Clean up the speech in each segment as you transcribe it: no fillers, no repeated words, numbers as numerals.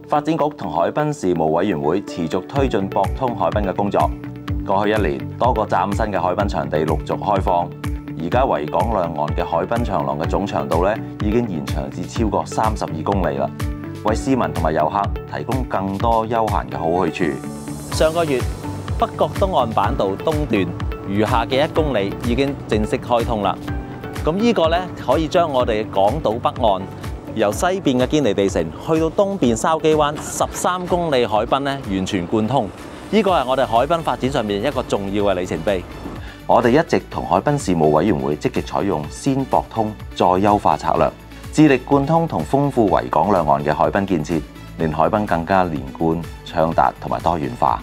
發展局同海濱事務委員會持續推進博通海濱嘅工作。過去1年，多個嶄新嘅海濱場地陸續開放。而家維港兩岸嘅海濱長廊嘅總長度已經延長至超過32公里啦，為市民同埋遊客提供更多休閒嘅好去處。上個月，北角東岸板道東段餘下嘅1公里已經正式開通啦。咁呢個可以將我哋港島北岸由西邊嘅堅尼地城去到東邊筲箕灣13公里海濱完全貫通。呢個係我哋海濱發展上面一個重要嘅里程碑。我哋一直同海濱事務委員會積極採用先博通再優化策略，致力貫通同豐富維港兩岸嘅海濱建設，令海濱更加連貫、暢達同埋多元化。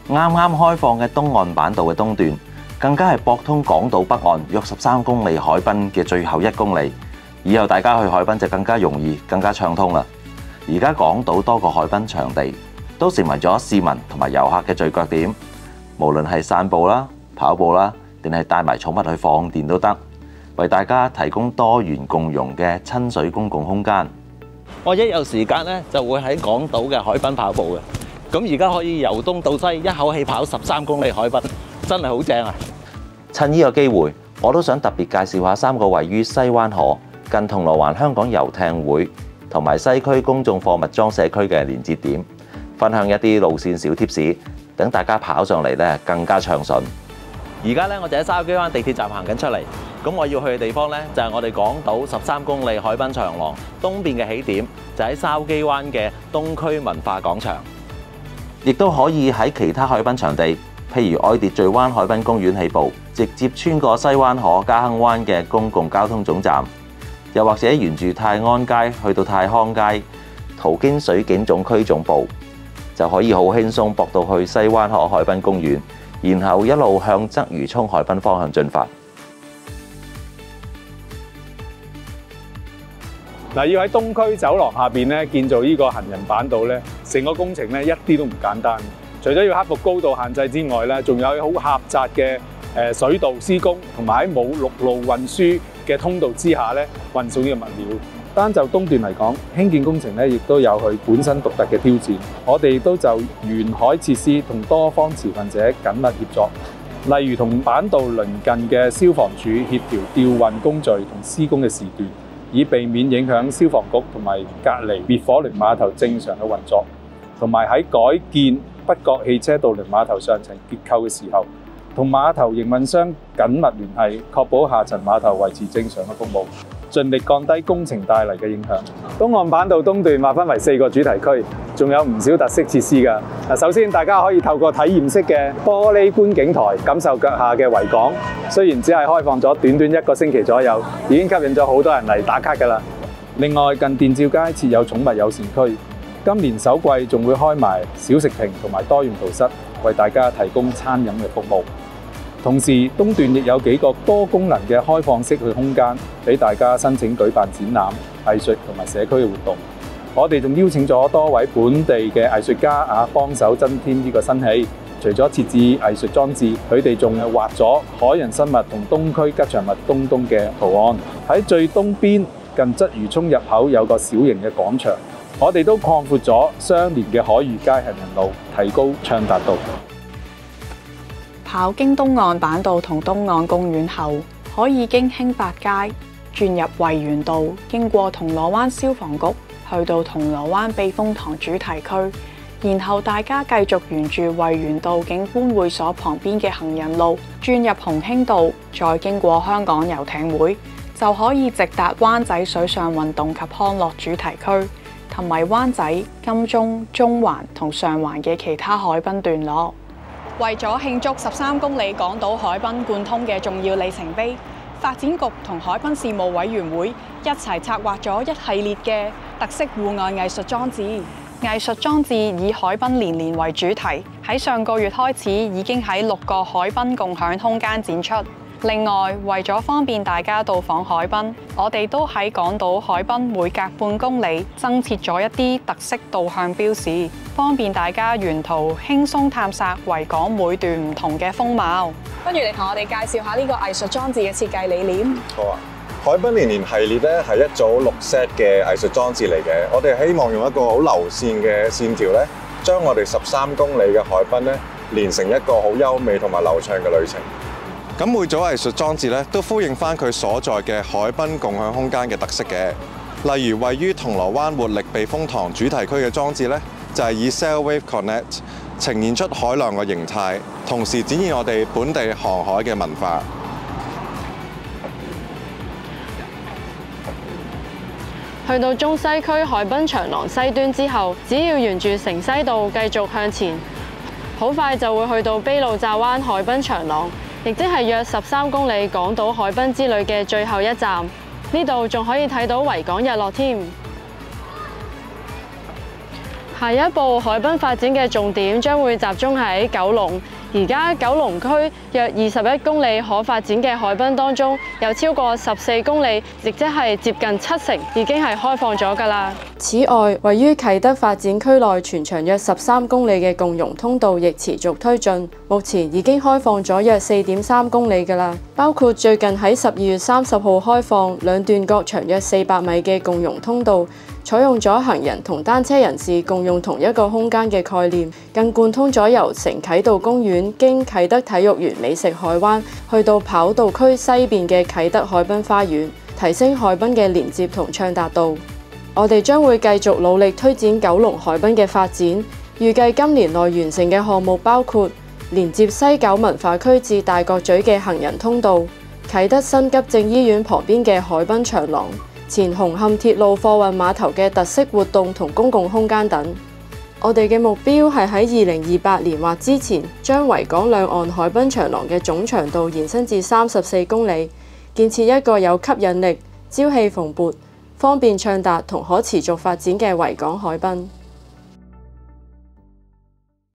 啱啱開放嘅東岸板道嘅東段，更加係博通港島北岸約13公里海濱嘅最後1公里。以後大家去海濱就更加容易、更加暢通啦。而家港島多個海濱場地都成為咗市民同埋遊客嘅聚腳點，無論係散步啦、跑步啦，定係帶埋寵物去放電都得，為大家提供多元共融嘅親水公共空間。我一有時間就會喺港島嘅海濱跑步嘅。咁而家可以由東到西一口氣跑13公里海濱，真係好正啊！趁呢個機會，我都想特別介紹下3個位於西灣河近銅鑼灣香港遊艇會同埋西區公眾貨物裝社區嘅連接點，分享一啲路線小貼士，等大家跑上嚟更加暢順。而家我就喺筲箕灣地鐵站行緊出嚟，咁我要去嘅地方就係我哋港島13公里海濱長廊東邊嘅起點，就喺筲箕灣嘅東區文化廣場。亦都可以喺其他海濱場地，譬如愛秩序灣海濱公園起步，直接穿過西灣河嘉亨灣嘅公共交通總站，又或者沿住泰安街去到泰康街，途經水警總區總部，就可以好輕鬆駁到去西灣河海濱公園，然後一路向鰂魚涌海濱方向進發。嗱，要喺東區走廊下邊建造呢個行人板道成個工程一啲都唔簡單。除咗要克服高度限制之外仲有好狹窄嘅水道施工，同埋喺冇陸路運輸嘅通道之下運送呢個物料。單就東段嚟講，興建工程亦都有佢本身獨特嘅挑戰。我哋都就沿海設施同多方持份者緊密協作，例如同板道鄰近嘅消防處協調調運工序同施工嘅時段，以避免影響消防局同埋隔離滅火輪碼頭正常嘅運作，同埋喺改建北角汽車渡輪碼頭上層結構嘅時候，同碼頭營運商緊密聯繫，確保下層碼頭維持正常嘅服務，盡力降低工程帶嚟嘅影響。東岸板道東段劃分為4個主題區，仲有唔少特色設施㗎。首先大家可以透過體驗式嘅玻璃觀景台，感受腳下嘅維港。雖然只係開放咗短短1個星期左右，已經吸引咗好多人嚟打卡㗎啦。另外，近電照街設有寵物友善區，今年首季仲會開埋小食亭同埋多用途室，為大家提供餐飲嘅服務。同時，東段亦有幾個多功能嘅開放式空間，俾大家申請舉辦展覽、藝術同埋社區嘅活動。我哋仲邀請咗多位本地嘅藝術家幫手增添呢個新氣。除咗設置藝術裝置，佢哋仲畫咗海洋生物同東區吉祥物東東嘅圖案。喺最東邊近鰂魚涌入口有個小型嘅廣場，我哋都擴闊咗相連嘅海裕街行人路，提高暢達度。跑經東岸板道同東岸公園後，可以經興發街轉入維園道，經過銅鑼灣消防局，去到銅鑼灣避風塘主題區，然後大家繼續沿住維園道景觀會所旁邊嘅行人路轉入鴻興道，再經過香港遊艇會，就可以直達灣仔水上運動及康樂主題區，同埋灣仔、金鐘、中環同上環嘅其他海濱段落。為咗慶祝13公里港島海濱貫通嘅重要里程碑，發展局同海濱事務委員會一齊策劃咗一系列嘅特色戶外藝術裝置。藝術裝置以海濱連連為主題，喺上個月開始已經喺6個海濱共享空間展出。另外，為咗方便大家到訪海濱，我哋都喺港島海濱每隔半公里增設咗一啲特色導向標示，方便大家沿途輕鬆探索維港每段唔同嘅風貌。不如你同我哋介紹下呢個藝術裝置嘅設計理念。好啊，海濱連連系列咧係一組6 set 嘅藝術裝置嚟嘅，我哋希望用一個好流線嘅線條咧，將我哋13公里嘅海濱咧連成一個好優美同埋流暢嘅旅程。咁每組藝術裝置咧都呼應翻佢所在嘅海濱共享空間嘅特色嘅，例如位於銅鑼灣活力避風塘主題區嘅裝置咧，就係以 Sailwave Connect 呈現出海浪嘅形態，同時展現我哋本地航海嘅文化。去到中西區海濱長廊西端之後，只要沿住城西道繼續向前，好快就會去到卑路乍灣海濱長廊，亦即係約13公里港島海濱之旅嘅最後一站。呢度仲可以睇到維港日落添。下一步海濱發展嘅重點將會集中喺九龍。而家九龍區約21公里可發展嘅海濱當中，有超過14公里，亦即係接近70%已經係開放咗㗎啦。此外，位於啟德發展區內全長約13公里嘅共融通道亦持續推進，目前已經開放咗約4.3公里㗎啦。包括最近喺12月30號開放兩段各長約400米嘅共融通道。採用咗行人同單車人士共用同一個空間嘅概念，更貫通咗由城啟道公園經啟德體育園美食海灣去到跑道區西邊嘅啟德海濱花園，提升海濱嘅連接同暢達度。我哋將會繼續努力推展九龍海濱嘅發展，預計今年內完成嘅項目包括連接西九文化區至大角咀嘅行人通道、啟德新急症醫院旁邊嘅海濱長廊、前紅磡鐵路貨運碼頭嘅特色活動同公共空間等。我哋嘅目標係喺2028年或之前，將維港兩岸海濱長廊嘅總長度延伸至34公里，建設一個有吸引力、朝氣蓬勃、方便暢達同可持續發展嘅維港海濱。